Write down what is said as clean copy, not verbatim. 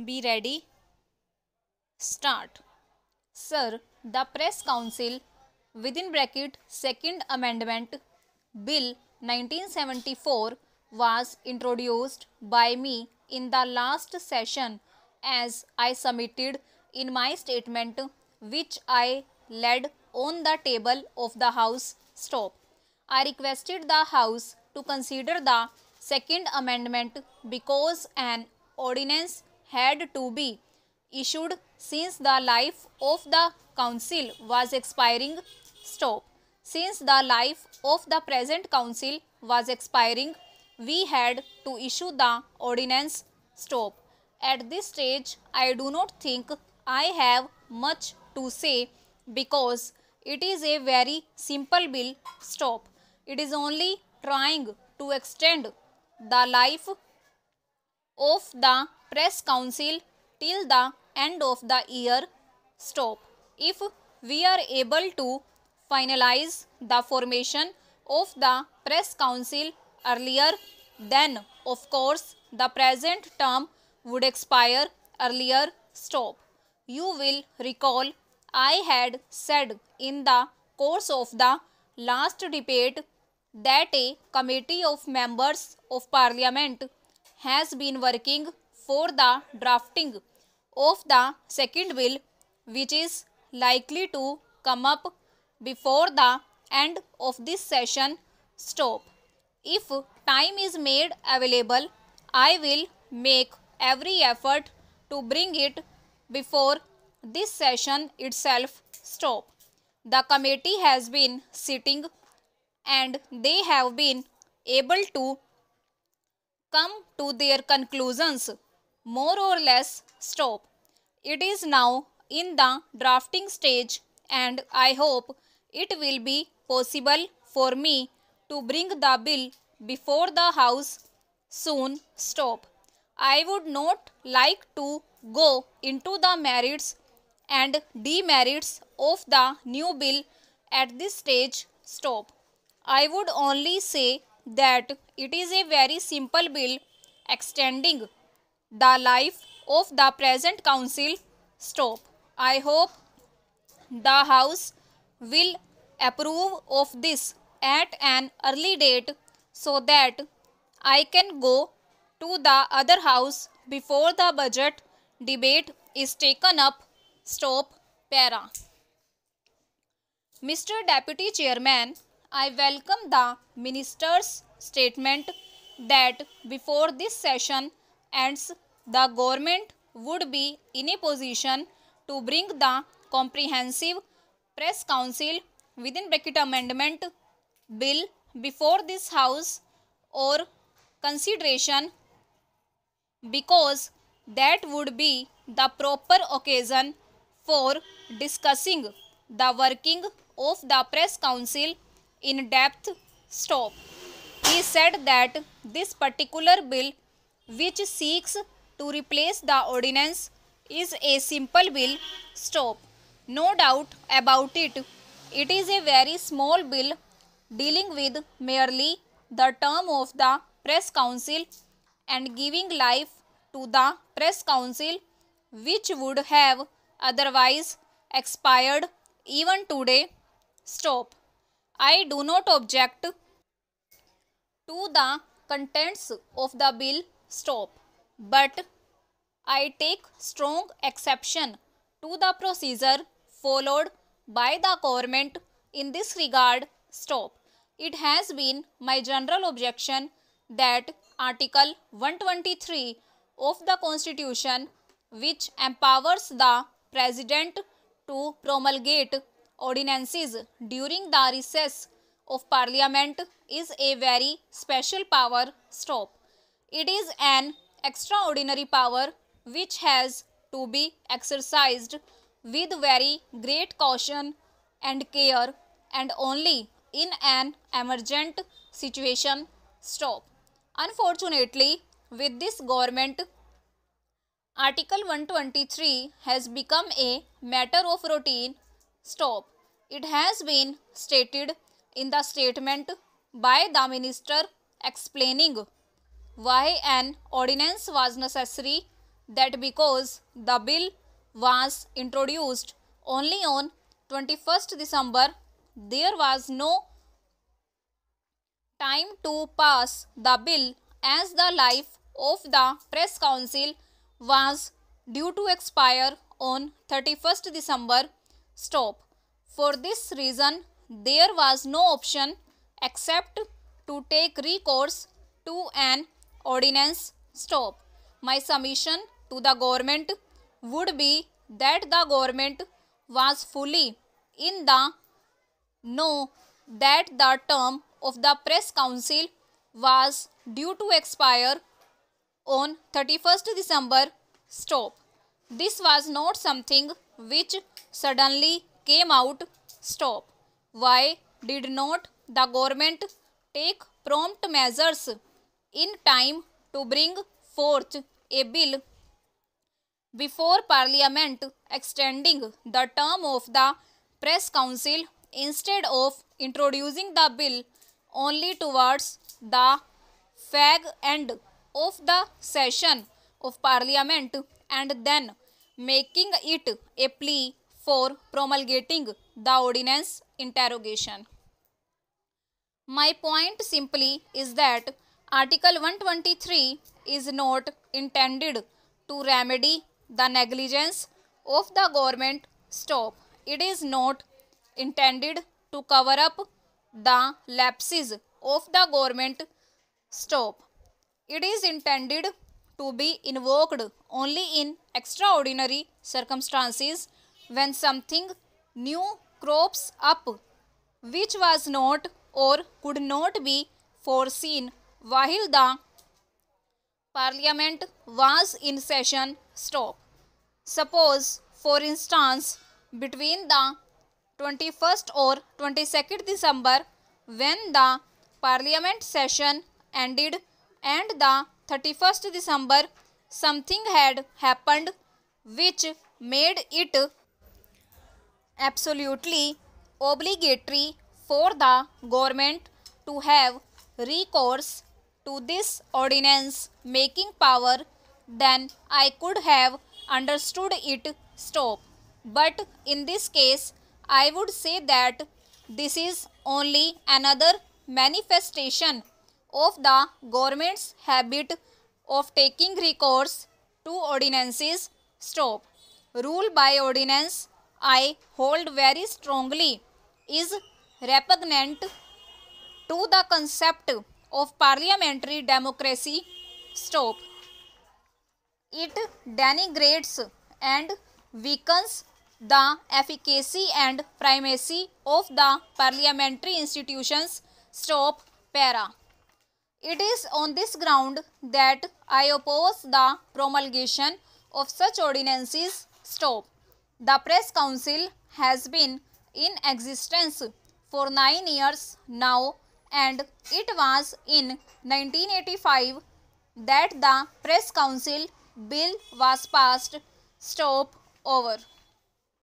Be ready. Start. Sir, the Press Council within bracket Second Amendment Bill 1974 was introduced by me in the last session as I submitted in my statement which I laid on the table of the House. Stop. I requested the House to consider the Second Amendment because an ordinance had to be issued since the life of the council was expiring. Stop. Since the life of the present council was expiring, we had to issue the ordinance. Stop. At this stage, I do not think I have much to say because it is a very simple bill. Stop. It is only trying to extend the life of the Press Council till the end of the year. Stop. If we are able to finalize the formation of the Press Council earlier, then of course the present term would expire earlier. Stop. You will recall I had said in the course of the last debate that a committee of members of parliament has been working for the drafting of the second bill, which is likely to come up before the end of this session. Stop. If time is made available, I will make every effort to bring it before this session itself. Stop. The committee has been sitting and they have been able to come to their conclusions more or less. Stop. It is now in the drafting stage and I hope it will be possible for me to bring the bill before the House soon. Stop. I would not like to go into the merits and demerits of the new bill at this stage. Stop. I would only say that it is a very simple bill extending the life of the present council. Stop. I hope the House will approve of this at an early date so that I can go to the other house before the budget debate is taken up. Stop. Para. Mr. Deputy Chairman, I welcome the Minister's statement that before this session ends, the government would be in a position to bring the comprehensive Press Council within bracket amendment bill before this House or consideration because that would be the proper occasion for discussing the working of the Press Council in depth. Stop. He said that this particular bill, which seeks to replace the ordinance, is a simple bill. Stop. No doubt about it. It is a very small bill dealing with merely the term of the Press Council and giving life to the Press Council, which would have otherwise expired even today. Stop. I do not object to the contents of the bill. Stop. But I take strong exception to the procedure followed by the government in this regard. Stop. It has been my general objection that Article 123 of the Constitution, which empowers the President to promulgate ordinances during the recess of Parliament, is a very special power. Stop. It is an extraordinary power which has to be exercised with very great caution and care and only in an emergent situation. Stop. Unfortunately, with this government, Article 123 has become a matter of routine. Stop. It has been stated in the statement by the Minister explaining why an ordinance was necessary that because the bill was introduced only on 21st December, there was no time to pass the bill as the life of the Press Council was due to expire on 31st December. Stop. For this reason, there was no option except to take recourse to an ordinance. Stop. My submission to the government would be that the government was fully in the know that the term of the Press Council was due to expire on 31st December. Stop. This was not something which suddenly came out. Stop. Why did not the government take prompt measures in time to bring forth a bill before Parliament extending the term of the Press Council instead of introducing the bill only towards the fag end of the session of Parliament and then making it a plea for promulgating the ordinance? Interrogation. My point simply is that Article 123 is not intended to remedy the negligence of the government. Stop. It is not intended to cover up the lapses of the government. Stop. It is intended to be invoked only in extraordinary circumstances when something new crops up which was not or could not be foreseen while the Parliament was in session. Stop. Suppose, for instance, between the 21st or 22nd December, when the Parliament session ended, and the 31st December, something had happened which made it absolutely obligatory for the government to have recourse to this ordinance making power, then I could have understood it. Stop. But in this case, I would say that this is only another manifestation of the government's habit of taking recourse to ordinances. Stop. Rule by ordinance, I hold very strongly, is repugnant to the concept of parliamentary democracy. Stop. It denigrates and weakens the efficacy and primacy of the parliamentary institutions. Stop. Para. It is on this ground that I oppose the promulgation of such ordinances. Stop. The Press Council has been in existence for 9 years now, and it was in 1985 that the Press Council bill was passed. Stop. Over.